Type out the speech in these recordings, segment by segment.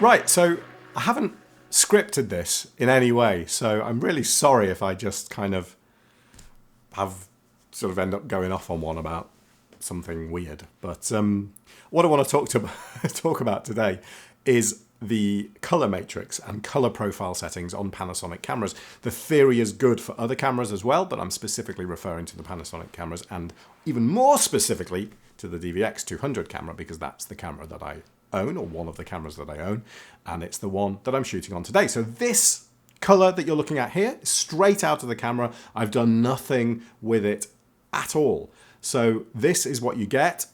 Right, so I haven't scripted this in any way, so I'm really sorry if I just kind of end up going off on one about something weird. But what I want to talk about today is the color matrix and color profile settings on Panasonic cameras. The theory is good for other cameras as well, but I'm specifically referring to the Panasonic cameras and even more specifically to the DVX200 camera because that's the camera that I own, or one of the cameras that I own, and it's the one that I'm shooting on today. So this color that you're looking at here is straight out of the camera. I've done nothing with it at all. So this is what you get,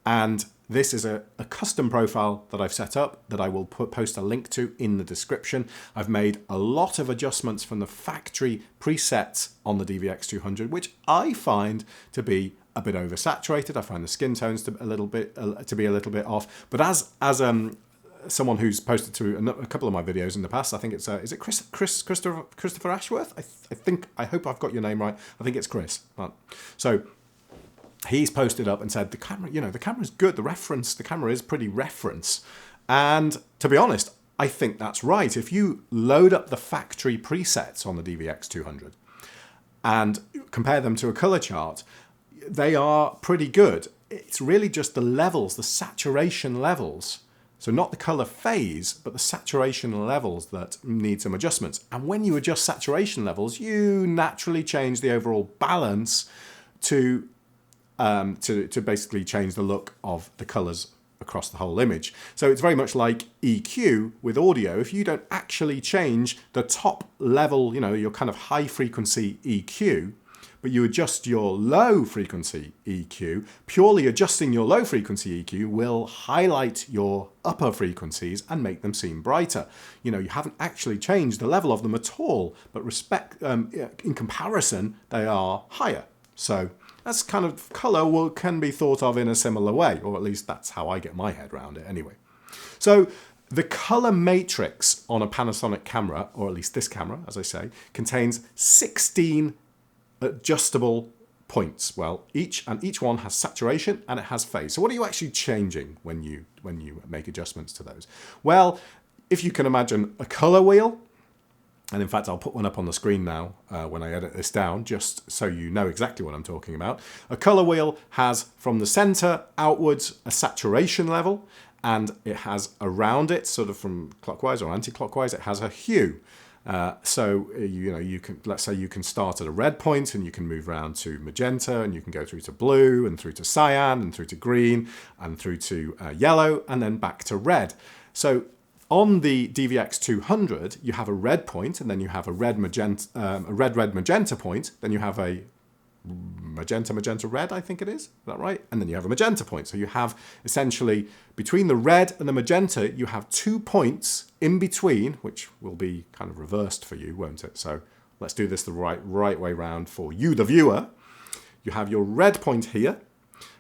and this is a custom profile that I've set up that I will post a link to in the description. I've made a lot of adjustments from the factory presets on the DVX200, which I find to be a bit oversaturated. I find the skin tones to be a little bit off. But as someone who's posted to a couple of my videos in the past, I think it's is it Christopher Ashworth? I hope I've got your name right. I think it's Chris. So he's posted up and said the camera, the camera's good. The camera is pretty reference. And to be honest, I think that's right. If you load up the factory presets on the DVX200 and compare them to a color chart, they are pretty good. It's really just the levels, the saturation levels. So not the color phase, but the saturation levels that need some adjustments. And when you adjust saturation levels, you naturally change the overall balance to basically change the look of the colors across the whole image. So it's very much like EQ with audio. If you don't actually change the top level, your kind of high frequency EQ, but you adjust your low frequency EQ, purely adjusting your low frequency EQ will highlight your upper frequencies and make them seem brighter. You haven't actually changed the level of them at all, but in comparison, they are higher. So that's kind of color can be thought of in a similar way, or at least that's how I get my head around it anyway. So the color matrix on a Panasonic camera, or at least this camera, as I say, contains 16 adjustable points. Well, each one has saturation and it has phase. So what are you actually changing when you make adjustments to those? Well, if you can imagine a color wheel, and in fact I'll put one up on the screen now when I edit this down, just so you know exactly what I'm talking about. A color wheel has from the center outwards a saturation level, and it has around it, sort of from clockwise or anti-clockwise, it has a hue. So you can, let's say you can start at a red point and you can move around to magenta, and you can go through to blue and through to cyan and through to green and through to yellow and then back to red. So on the DVX200, you have a red point, and then you have a red magenta point, then you have a magenta red, I think it is that right? And then you have a magenta point. So you have essentially between the red and the magenta, you have 2 points in between, which will be kind of reversed for you, won't it? So let's do this the right way round for you, the viewer. You have your red point here,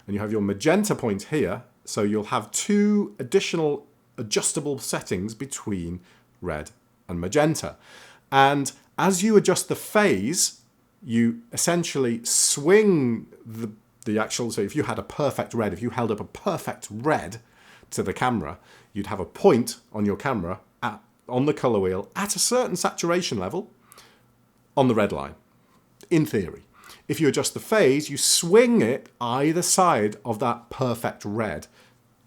and you have your magenta point here. So you'll have 2 additional adjustable settings between red and magenta. And as you adjust the phase, you essentially swing the actual, so if you had a perfect red, if you held up a perfect red to the camera, you'd have a point on your camera on the color wheel at a certain saturation level on the red line, in theory. If you adjust the phase, you swing it either side of that perfect red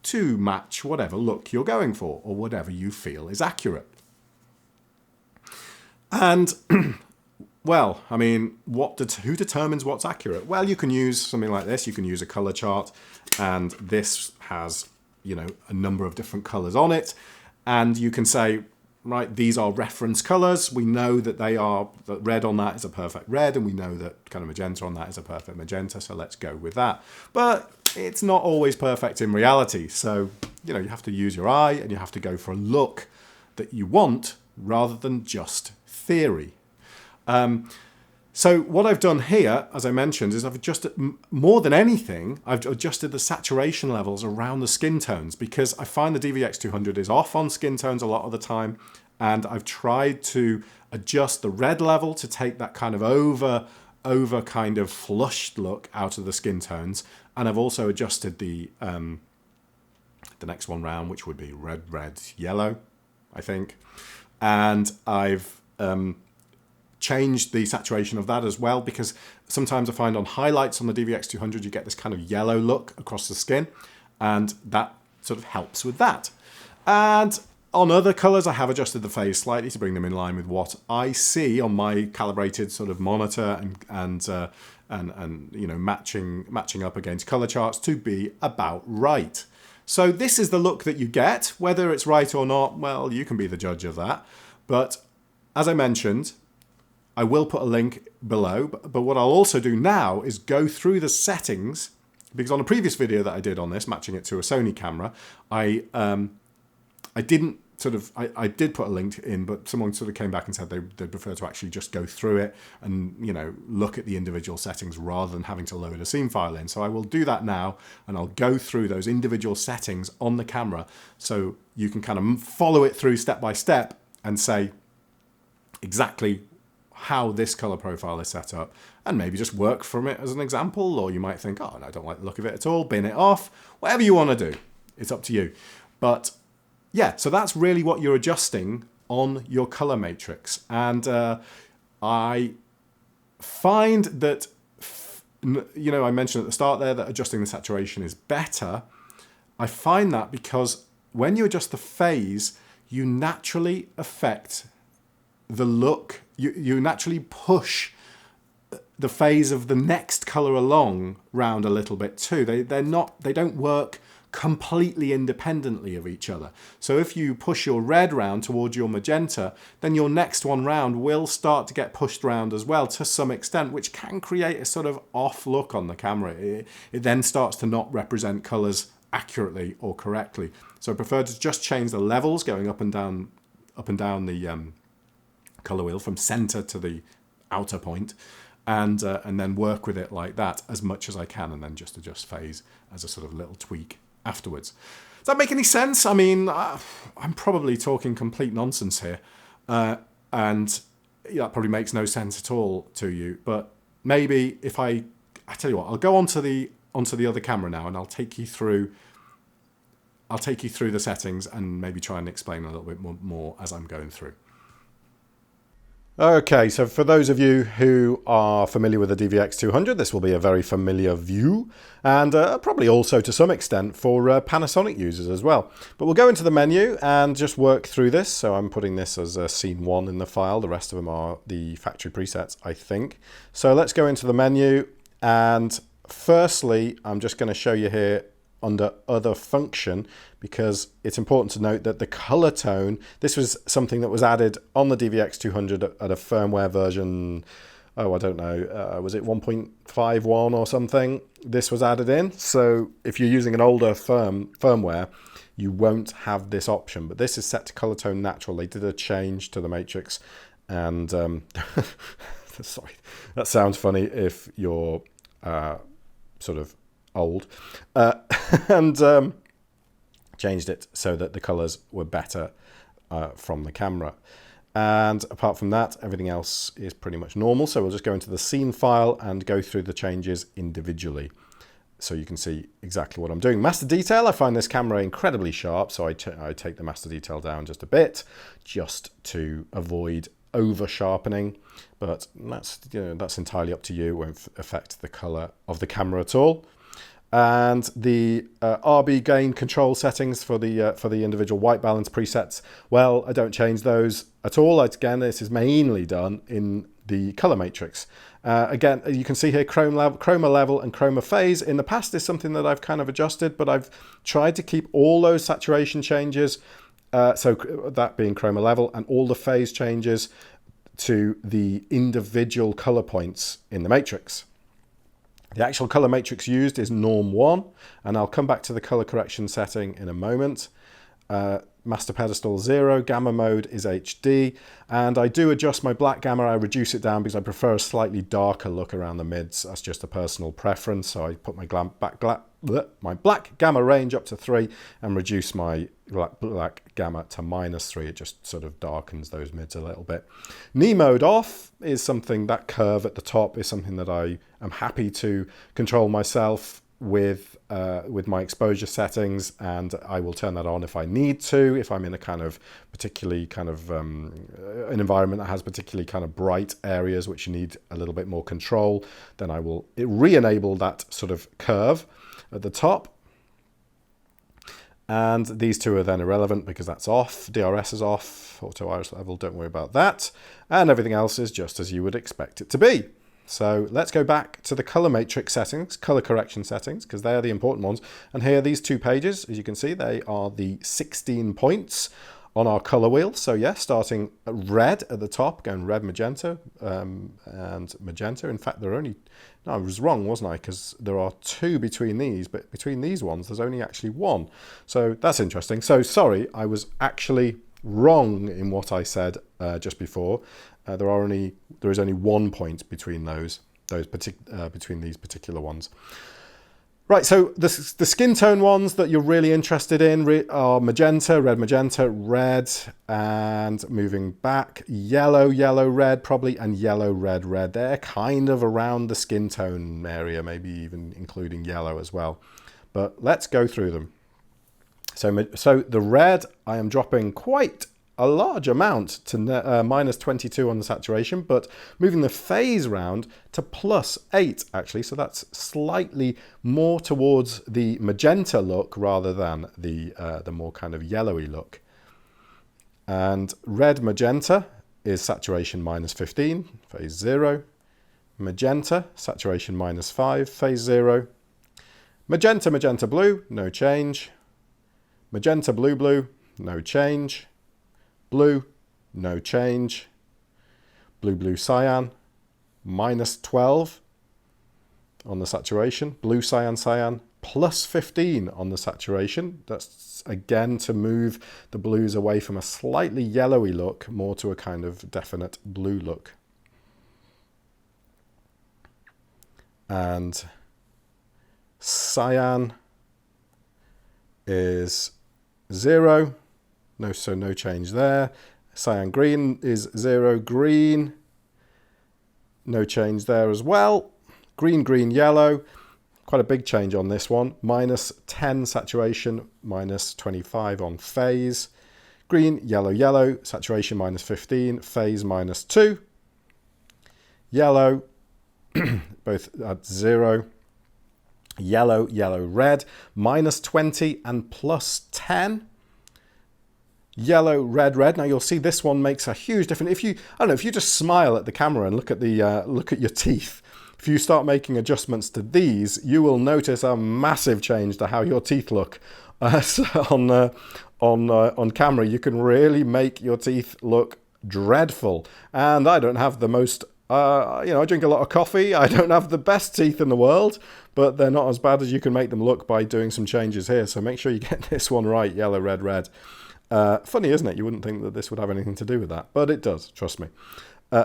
to match whatever look you're going for or whatever you feel is accurate. And well, I mean, who determines what's accurate? Well, you can use something like this. You can use a color chart, and this has, a number of different colors on it. And you can say, right, these are reference colors. We know that that red on that is a perfect red, and we know that kind of magenta on that is a perfect magenta. So let's go with that. But it's not always perfect in reality. So, you have to use your eye, and you have to go for a look that you want rather than just theory. So what I've done here, as I mentioned, is I've adjusted, more than anything, I've adjusted the saturation levels around the skin tones, because I find the DVX200 is off on skin tones a lot of the time. And I've tried to adjust the red level to take that kind of over kind of flushed look out of the skin tones. And I've also adjusted the the next one round, which would be red, red, yellow, I think. And I've changed the saturation of that as well, because sometimes I find on highlights on the DVX200 you get this kind of yellow look across the skin, and that sort of helps with that. And on other colors, I have adjusted the phase slightly to bring them in line with what I see on my calibrated sort of monitor, and you know, matching up against color charts to be about right. So this is the look that you get. Whether it's right or not, well, you can be the judge of that. But as I mentioned, I will put a link below. But what I'll also do now is go through the settings, because on a previous video that I did on this, matching it to a Sony camera, I did put a link in, but someone sort of came back and said they'd prefer to actually just go through it and, you know, look at the individual settings rather than having to load a scene file in. So I will do that now, and I'll go through those individual settings on the camera so you can kind of follow it through step by step and say exactly how this color profile is set up, and maybe just work from it as an example. Or you might think, oh, no, I don't like the look of it at all, bin it off, whatever you want to do. It's up to you. But yeah, so that's really what you're adjusting on your color matrix. And I find that, you know, I mentioned at the start there that adjusting the saturation is better. I find that because when you adjust the phase, you naturally affect the look. You naturally push the phase of the next color along round a little bit too. They don't work completely independently of each other. So if you push your red round towards your magenta, then your next one round will start to get pushed round as well to some extent, which can create a sort of off look on the camera. It then starts to not represent colors accurately or correctly. So I prefer to just change the levels going up and down the color wheel from center to the outer point, and then work with it like that as much as I can, and then just adjust phase as a sort of little tweak afterwards. Does that make any sense? I mean, I'm probably talking complete nonsense here, and that probably makes no sense at all to you. But maybe if I tell you what, I'll go onto the other camera now, and I'll take you through the settings and maybe try and explain a little bit more as I'm going through. Okay, so for those of you who are familiar with the DVX200, this will be a very familiar view, and probably also to some extent for Panasonic users as well. But we'll go into the menu and just work through this. So I'm putting this as scene 1 in the file. The rest of them are the factory presets, I think. So let's go into the menu, and firstly, I'm just going to show you here under other function, because it's important to note that the color tone, this was something that was added on the DVX200 at a firmware version, I don't know, was it 1.51 or something? This was added in. So if you're using an older firmware, you won't have this option, but this is set to color tone natural. They did a change to the matrix, and sorry, that sounds funny if you're sort of old, and changed it so that the colors were better from the camera. And apart from that, everything else is pretty much normal. So we'll just go into the scene file and go through the changes individually, so you can see exactly what I'm doing. Master detail, I find this camera incredibly sharp, so I take the master detail down just a bit, just to avoid over sharpening, but that's entirely up to you. It won't affect the color of the camera at all. And the RB gain control settings for the individual white balance presets, well, I don't change those at all. Again, this is mainly done in the color matrix. Again, you can see here chroma level and chroma phase. In the past is something that I've kind of adjusted, but I've tried to keep all those saturation changes, so that being chroma level, and all the phase changes to the individual color points in the matrix. The actual color matrix used is Norm 1, and I'll come back to the color correction setting in a moment. Master pedestal 0, gamma mode is HD, and I do adjust my black gamma. I reduce it down because I prefer a slightly darker look around the mids. That's just a personal preference, so I put my black gamma range up to 3 and reduce my black gamma to -3. It just sort of darkens those mids a little bit. Knee mode off is something, that curve at the top is something that I am happy to control myself. with my exposure settings, and I will turn that on if I need to. If I'm in a kind of particularly kind of an environment that has particularly kind of bright areas which need a little bit more control, then I will re-enable that sort of curve at the top. And these two are then irrelevant because that's off. DRS is off, auto iris level, don't worry about that. And everything else is just as you would expect it to be. So let's go back to the color matrix settings, color correction settings, because they are the important ones. And here, these two pages, as you can see, they are the 16 points on our color wheel. So yes, starting red at the top, going red, magenta, and magenta. In fact, there are only, no, I was wrong, wasn't I? Because there are two between these, but between these ones, there's only actually one. So that's interesting. So sorry, I was actually wrong in what I said just before. There is only 1 point between between these particular ones. Right, so the skin tone ones that you're really interested in are magenta, red, and moving back, yellow, red probably, and yellow, red. They're kind of around the skin tone area, maybe even including yellow as well. But let's go through them. So the red, I am dropping quite a large amount to minus 22 on the saturation, but moving the phase round to +8 actually. So that's slightly more towards the magenta look rather than the more kind of yellowy look. And red magenta is saturation -15, phase 0. Magenta, saturation -5, phase 0. Magenta blue, no change. Magenta blue, no change. Blue, no change. Blue cyan, -12 on the saturation. Blue cyan, +15 on the saturation. That's again to move the blues away from a slightly yellowy look, more to a kind of definite blue look. And cyan is 0. So no change there. Cyan green is 0. Green, no change there as well. Green, yellow. Quite a big change on this one. -10 saturation, -25 on phase. Green, yellow, saturation -15, phase -2. Yellow, both at 0. Yellow, red, -20 and +10. Yellow, red. Now you'll see this one makes a huge difference. If you just smile at the camera and look at your teeth, if you start making adjustments to these, you will notice a massive change to how your teeth look. So on camera, you can really make your teeth look dreadful. And I don't have the most, I drink a lot of coffee. I don't have the best teeth in the world, but they're not as bad as you can make them look by doing some changes here. So make sure you get this one right, yellow, red. Funny, isn't it? You wouldn't think that this would have anything to do with that, but it does, trust me.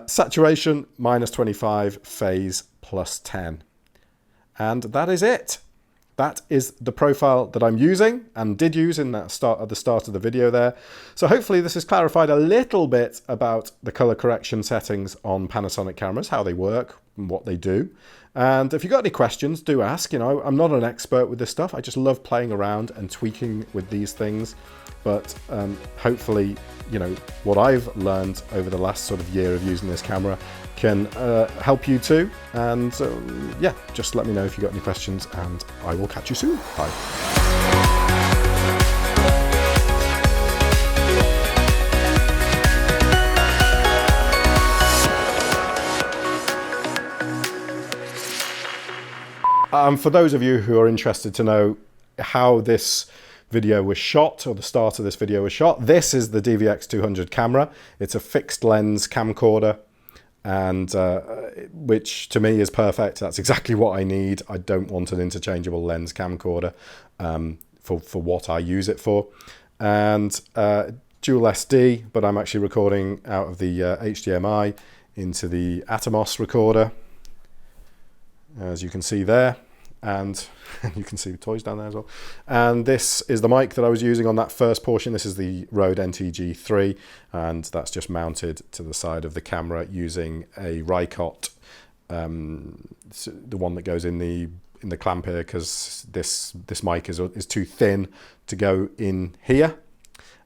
Saturation, -25, phase, +10. And that is it. That is the profile that I'm using and did use at the start of the video there. So hopefully this has clarified a little bit about the color correction settings on Panasonic cameras, how they work and what they do. And if you've got any questions, do ask. I'm not an expert with this stuff. I just love playing around and tweaking with these things. But hopefully, what I've learned over the last sort of year of using this camera can help you too. And yeah, just let me know if you've got any questions and I will catch you soon. Bye. For those of you who are interested to know how this video was shot, or the start of this video was shot, this is the DVX200 camera. It's a fixed lens camcorder, and which to me is perfect. That's exactly what I need. I don't want an interchangeable lens camcorder for what I use it for. And dual SD, but I'm actually recording out of the HDMI into the Atomos recorder, as you can see there. And you can see the toys down there as well. And this is the mic that I was using on that first portion. This is the Rode NTG3, and that's just mounted to the side of the camera using a Rycott, the one that goes in the in the clamp here because this mic is too thin to go in here,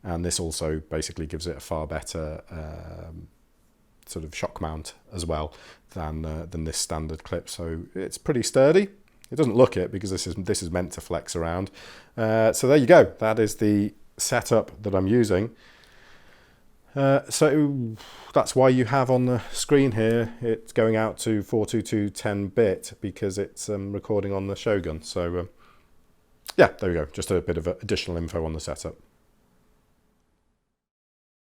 and this also basically gives it a far better sort of shock mount as well than this standard clip. So it's pretty sturdy. It doesn't look it because this is meant to flex around. So there you go. That is the setup that I'm using. So that's why you have on the screen here, it's going out to 422 10-bit because it's recording on the Shogun. So yeah, there we go. Just a bit of additional info on the setup.